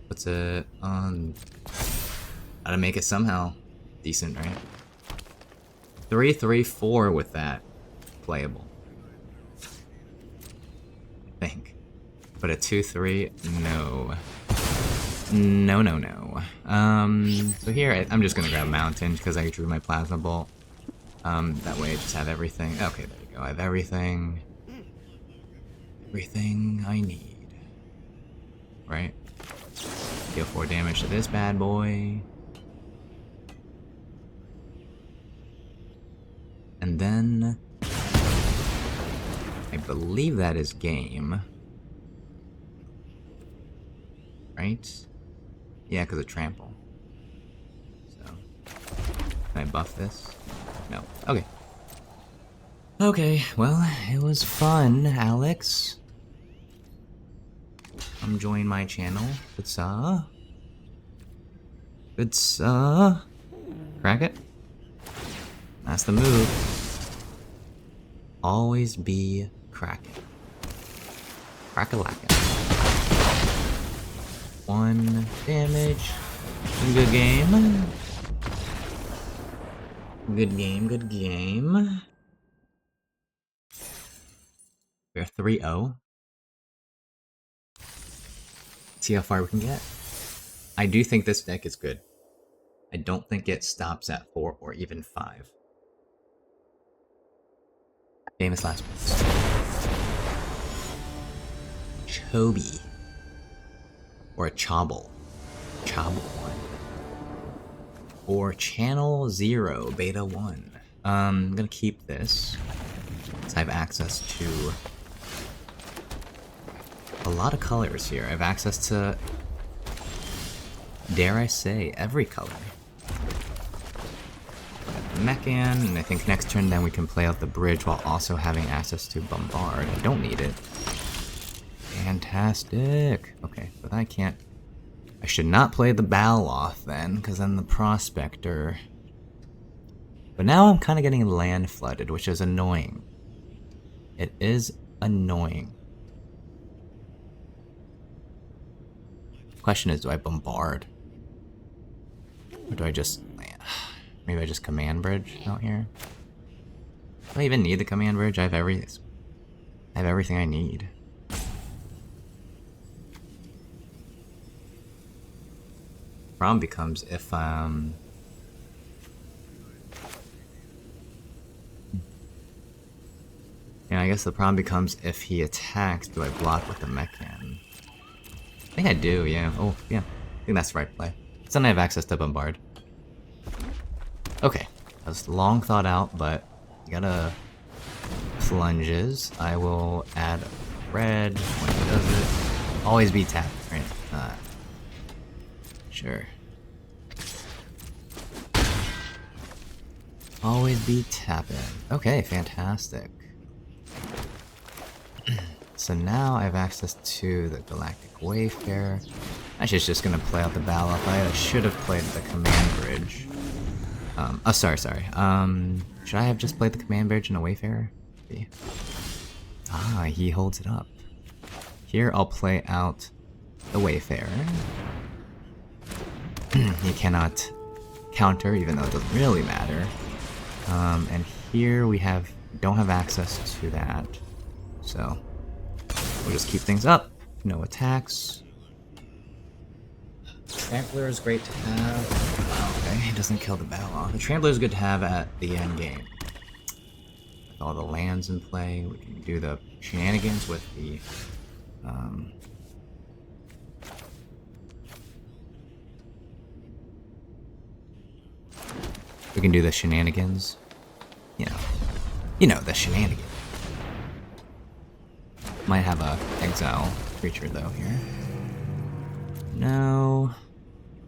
Puts it on. Gotta make it somehow decent, right? 3/3/4 with that. Playable. I think. But a 2/3, no. No. So here, I'm just gonna grab Mountain because I drew my Plasma Bolt. That way I just have everything. Okay, there you go. I have everything. Everything I need. Right? Deal 4 damage to this bad boy. And then I believe that is game. Right? Yeah, because of trample. So, can I buff this? No. Okay. Okay, well, it was fun, Alex. Come join my channel. Good saw. Good saw. Crack it. That's the move. Always be cracking. Crack-a-lackin'. 1 damage. Good game. Good game, good game. We're 3-0. See how far we can get. I do think this deck is good. I don't think it stops at 4 or even 5. Famous last words. Chobi. Or a Chobble. Chobble 1. Or Channel 0 Beta 1. I'm gonna keep this. So I have access to a lot of colors here. I have access to, dare I say, every color. Mechan, and I think next turn then we can play out the bridge while also having access to Bombard. I don't need it. Fantastic. Okay, but I can't. I should not play the Baloth then, because then the Prospector. But now I'm kind of getting land flooded, which is annoying. It is annoying. Question is, do I Bombard? Or do I just land? Maybe I just Command Bridge out here? Do I even need the Command Bridge? I have everything I need. Problem becomes if yeah, I guess the problem becomes if he attacks, do I block with the Mechan? I think I do, yeah. Oh, yeah. I think that's the right play. So then I have access to Bombard. Okay. That was long thought out, but you gotta plunges. I will add red when he does it. Always be tapped, right? Sure. Always be tapping. Okay, fantastic. So now I have access to the Galactic Wayfarer. Actually, it's just gonna play out the Baloth. I should have played the Command Bridge. Sorry. Should I have just played the Command Bridge and a Wayfarer? Maybe. Ah, he holds it up. Here I'll play out the Wayfarer. He cannot counter, even though it doesn't really matter. And here we don't have access to that. So we'll just keep things up. No attacks. Trampler is great to have. Okay, he doesn't kill the Baloth. The Trampler is good to have at the end game. With all the lands in play, we can do the shenanigans with the we can do the shenanigans. You know, the shenanigans. Might have a exile creature though here. No.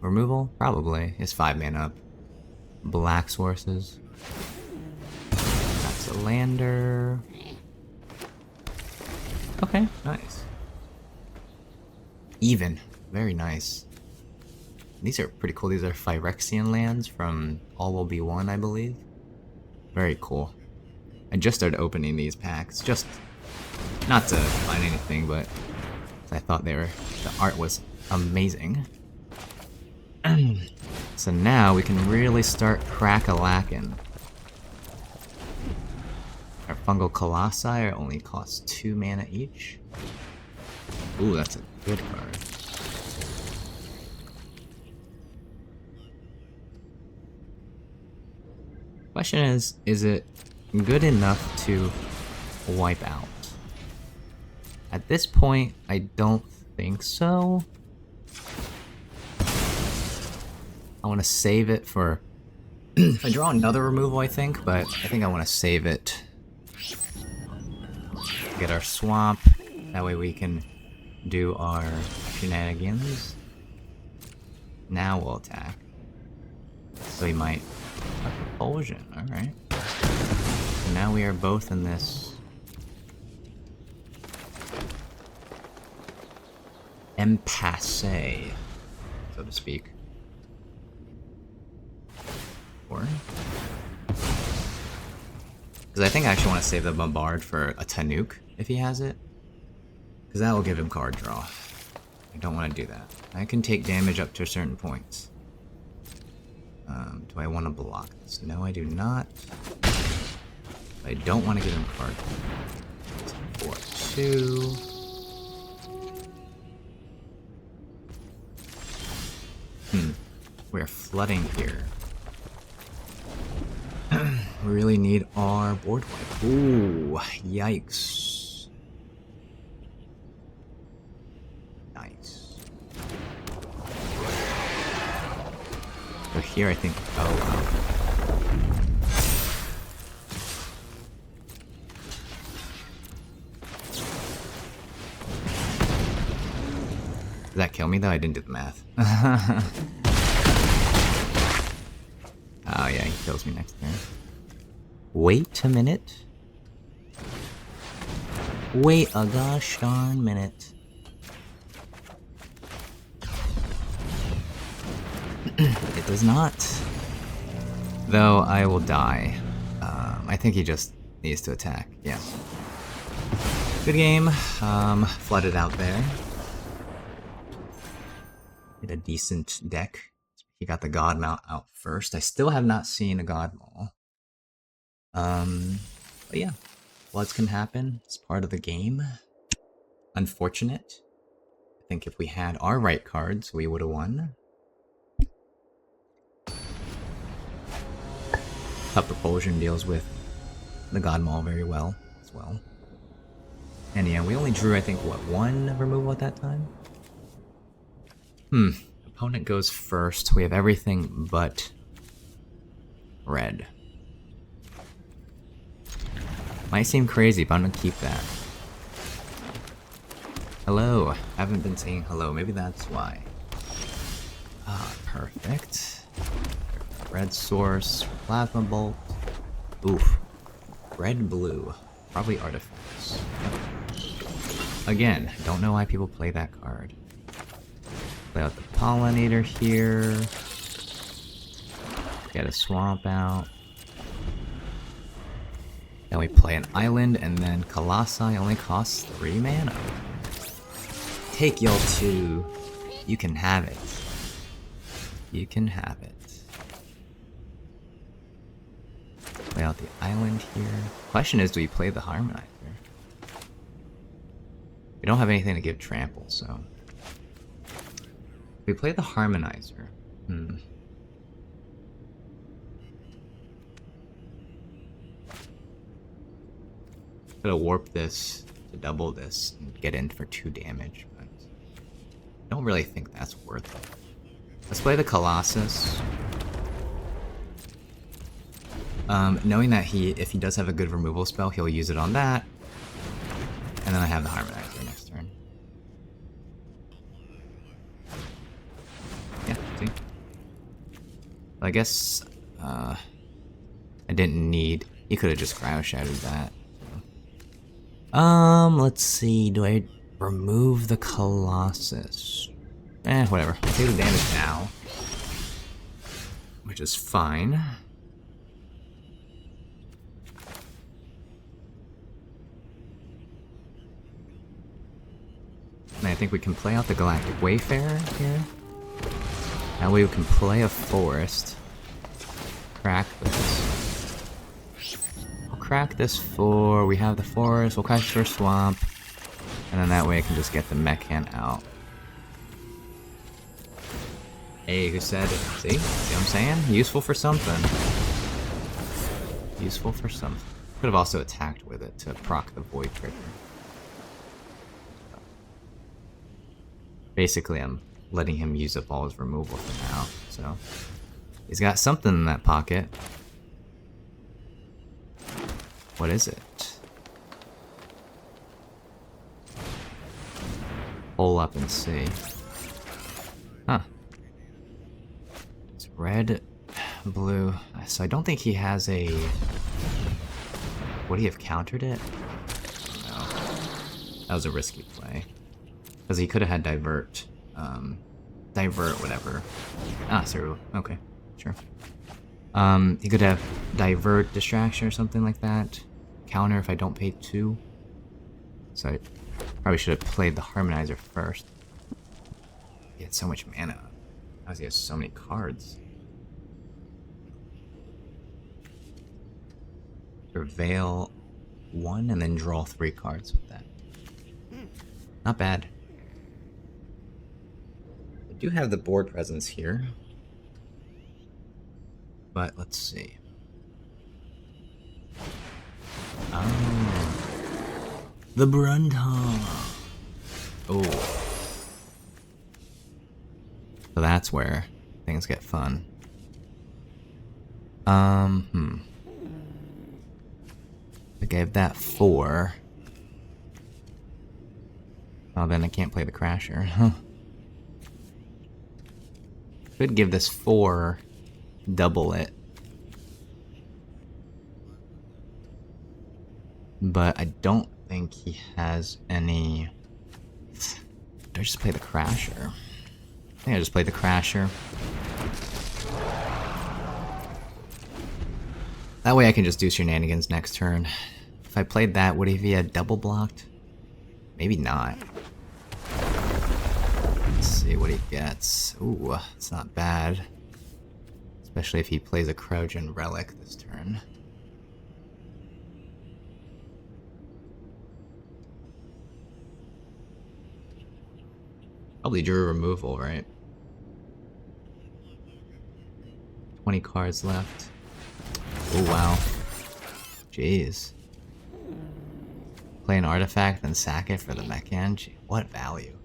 Removal? Probably. It's 5 mana up. Black sources. That's a lander. Okay, nice. Even. Very nice. These are pretty cool. These are Phyrexian lands from All Will Be One, I believe. Very cool. I just started opening these packs. Just not to find anything, but I thought the art was amazing. So now we can really start crack-a-lacking. Our Fungal Colossi only cost 2 mana each. Ooh, that's a good card. Question is it good enough to wipe out? At this point, I don't think so. I want to save it for if I draw another removal, I think, but I think I want to save it. Get our swamp. That way we can do our shenanigans. Now we'll attack. So he might have Propulsion, alright. So now we are both in this impasse, so to speak. Or because I think I actually want to save the Bombard for a Tanuk if he has it, because that will give him card draw. I don't want to do that. I can take damage up to certain points. Do I want to block this? No, I do not. I don't want to give him card draw. 4-2. We're flooding here. We really need our board wipe. Ooh, yikes. Nice. So here I think, oh wow. that kill me though? I didn't do the math. Oh yeah, he kills me next turn. Wait a minute. Wait a gosh darn minute. It does not. Though I will die. I think he just needs to attack. Yeah. Good game. Flooded out there. Did a decent deck. He got the God Mount out first. I still have not seen a God Maul. But yeah. Floods can happen. It's part of the game. Unfortunate. I think if we had our right cards, we would have won. Cup Propulsion deals with the God Maul very well as well. And yeah, we only drew, I think, what, one removal at that time? Opponent goes first. We have everything but red. Might seem crazy, but I'm gonna keep that. Hello. Haven't been saying hello. Maybe that's why. Ah, perfect. Red source, plasma bolt. Oof. Red blue. Probably artifacts. Again, don't know why people play that card. Play out the pollinator here. Get a swamp out. Then we play an island, and then Colossi only costs 3 mana. Take y'all two. You can have it. You can have it. Play out the island here. Question is, do we play the Harmonizer? We don't have anything to give trample, so... We play the Harmonizer. Gotta warp this to double this and get in for 2 damage, but I don't really think that's worth it. Let's play the Colossus. Knowing that if he does have a good removal spell, he'll use it on that. And then I have the Harmonizer next turn. Yeah, see? I guess, I didn't need... He could have just Cryo Shattered that. Let's see. Do I remove the Colossus? Whatever. I'll take the damage now. Which is fine. And I think we can play out the Galactic Wayfarer here. That way we can play a forest. Crack this. I'll crack this for... We have the forest, we'll crack this for swamp. And then that way I can just get the Mechan out. Hey, who said it? See? See what I'm saying? Useful for something. Useful for something. Could have also attacked with it to proc the Void trigger. Basically, I'm letting him use up all his removal for now, so... He's got something in that pocket. What is it? Pull up and see. Huh. It's red, blue. So I don't think he has a... Would he have countered it? No. That was a risky play. Because he could have had divert. Divert, whatever. Ah, Cyril. Okay, sure. He could have divert, distraction, or something like that. Counter if I don't pay 2. So I probably should have played the Harmonizer first. He had so much mana. He has so many cards. Prevail 1 and then draw 3 cards with that. Not bad. I do have the board presence here. But let's see. Oh. The Brunton. Oh. So that's where things get fun. I gave that 4. Oh, then I can't play the Crasher. Huh. Could give this 4, double it. But I don't think he has any... Do I just play the Crasher? I think I just play the Crasher. That way I can just do shenanigans next turn. If I played that, would he have double blocked? Maybe not. Let's see what he gets. Ooh, it's not bad. Especially if he plays a Crojan Relic this turn. Probably drew removal, right? 20 cards left. Oh wow. Jeez. Play an artifact, then sack it for the Mechan? Gee, what value?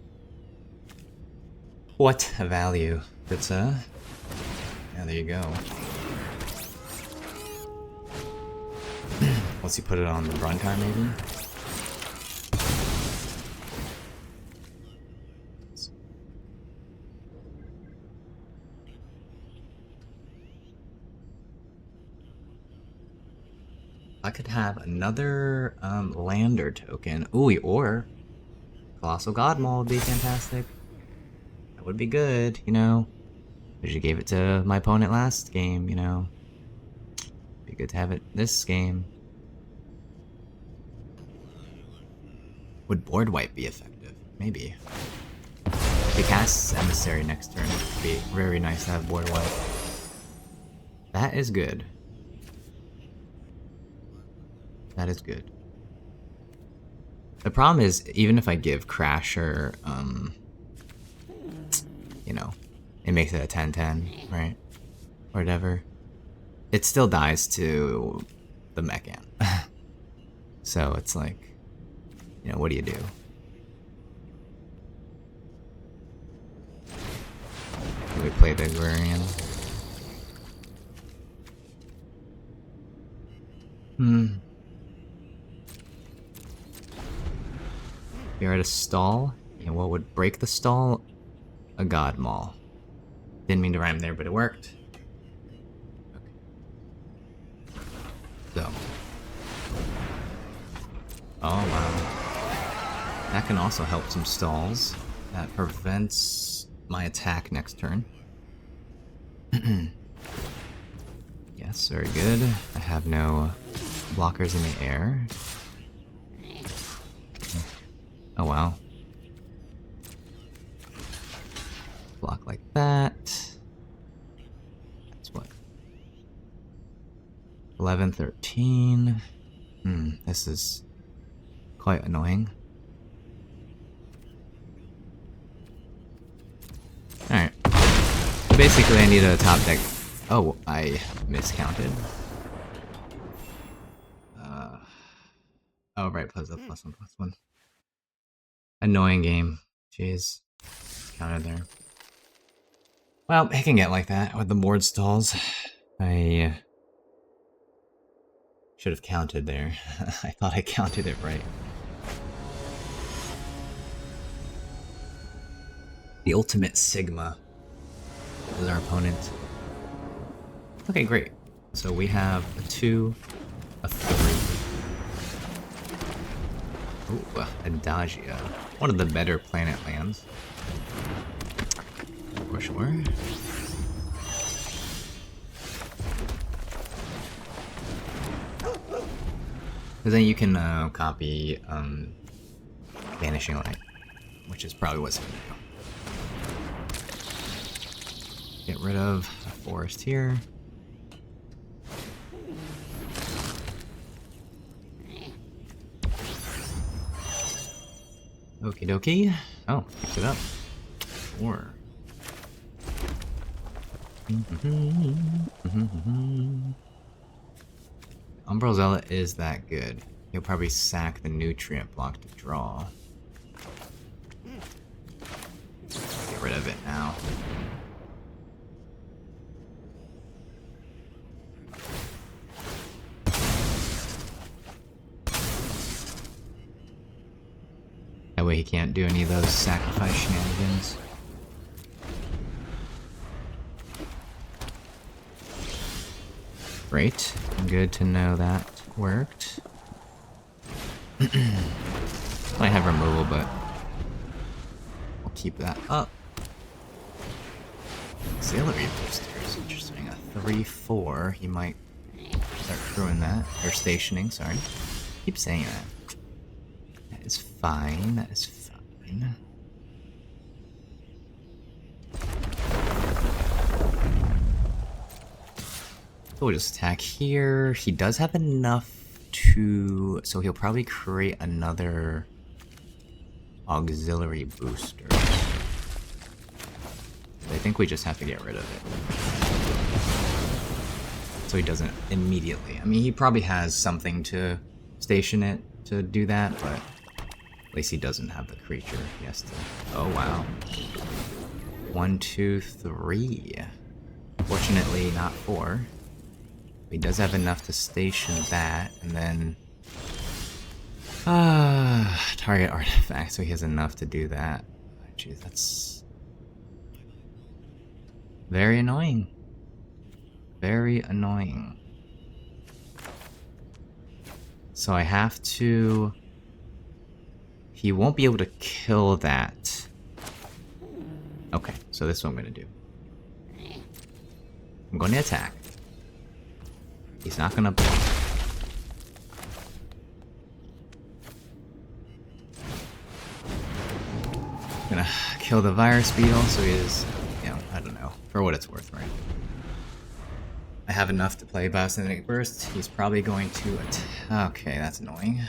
What a value. That's yeah, there you go. Once you put it on the Bruntar, maybe? I could have another lander token. Ooh, or Colossal God Maul would be fantastic. That would be good, you know. Because you gave it to my opponent last game, you know. Be good to have it this game. Would board wipe be effective? Maybe. If he casts Emissary next turn, it would be very nice to have board wipe. That is good. That is good. The problem is, even if I give Crasher, you know, it makes it a 10-10, right? Or whatever. It still dies to the Mechan. So it's like, you know, what do you do? Do we play the Agrarian? You're at a stall. And what would break the stall? A God Maul. Didn't mean to rhyme there, but it worked. Okay. So. Oh, wow. That can also help some stalls. That prevents my attack next turn. Yes, very good. I have no blockers in the air. Oh, wow. Block like that. That's what? 11, 13. This is quite annoying. Alright. So basically I need a top deck. Oh, I miscounted. Oh, right, +1/+1. Annoying game. Jeez. Counted there. Well, it can get like that with the board stalls. I should have counted there. I thought I counted it right. The ultimate Sigma is our opponent. Okay, great. So we have a 2, a 3. Ooh, Adagia. One of the better planet lands. For sure. Because then you can copy Vanishing Light, which is probably what's going to do. Get rid of a forest here. Okie dokie. Oh, picked it up. 4. Umbral Zealot is that good. He'll probably sack the nutrient block to draw. Get rid of it now. That way he can't do any of those sacrifice shenanigans. Great. Good to know that worked. I have removal, but I'll keep that up. Auxiliary boosters, interesting. A 3-4, he might start throwing that. Or stationing, sorry. Keep saying that. That is fine, that is fine. So we'll just attack here. He does have enough to... So he'll probably create another auxiliary booster. I think we just have to get rid of it. So he doesn't immediately. I mean, he probably has something to station it to do that, but at least he doesn't have the creature. He has to... Oh, wow. 1, 2, 3. Fortunately, not 4. He does have enough to station that, and then... target artifact, so he has enough to do that. Jeez, that's... very annoying. Very annoying. So I have to... He won't be able to kill that. Okay, so this is what I'm going to do. I'm going to attack. He's not going to block. Gonna kill the virus beetle, so he is, you know, I don't know, for what it's worth, right? I have enough to play Biosynthetic Burst. He's probably going to attack. Okay, that's annoying.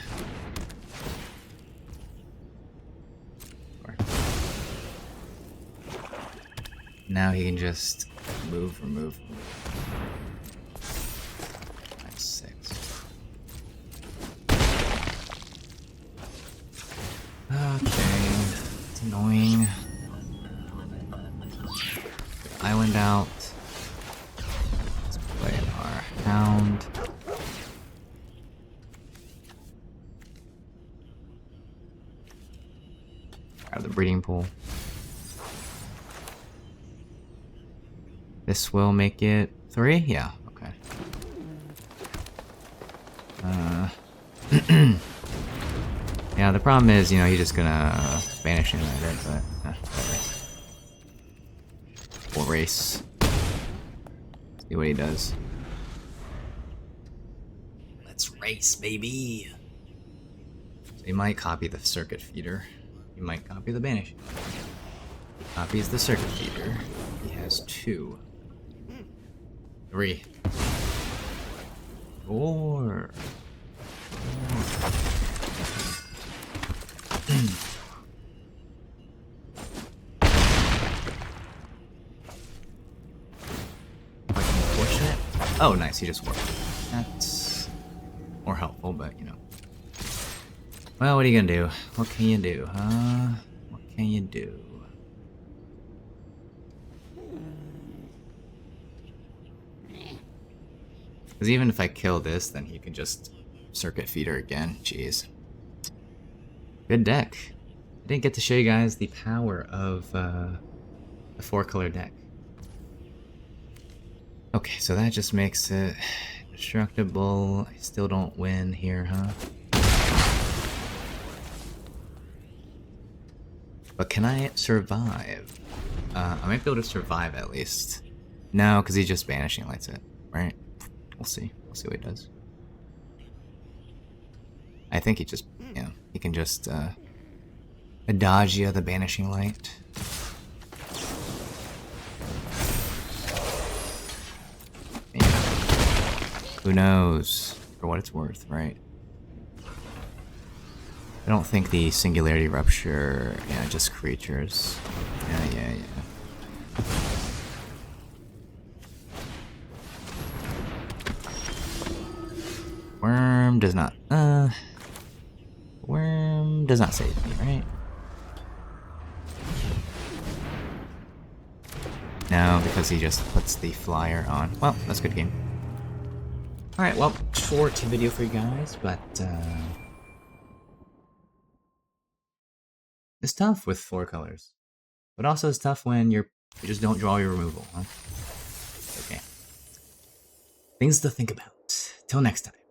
Sure. Now he can just remove. That's 6. Okay, it's annoying. Island out. Let's play our hound. Grab the breeding pool. This will make it 3? Yeah, okay. Yeah, the problem is, you know, he's just gonna vanish him at it, but whatever. We'll race. See what he does. Let's race, baby! So he might copy the circuit feeder. He might copy the banish. He copies the circuit feeder. He has 2. 3. 4. Unfortunate. Oh, nice. He just worked. That's more helpful, but you know. Well, what are you gonna do? What can you do, huh? What can you do? Because even if I kill this, then he can just circuit feeder again. Jeez. Good deck. I didn't get to show you guys the power of the 4-color deck. Okay, so that just makes it destructible. I still don't win here, huh? But can I survive? I might be able to survive at least. No, because he's just banishing lights it, right? We'll see. We'll see what he does. I think he just, you know, he can just Adagia the Banishing Light. Yeah. Who knows? For what it's worth, right? I don't think the Singularity Rupture, yeah, just creatures. Yeah. Worm does not, Worm does not save me, right? No, because he just puts the flyer on. Well, that's a good game. Alright, well, short video for you guys, but it's tough with 4 colors. But also it's tough when you just don't draw your removal, huh? Okay. Things to think about. Till next time.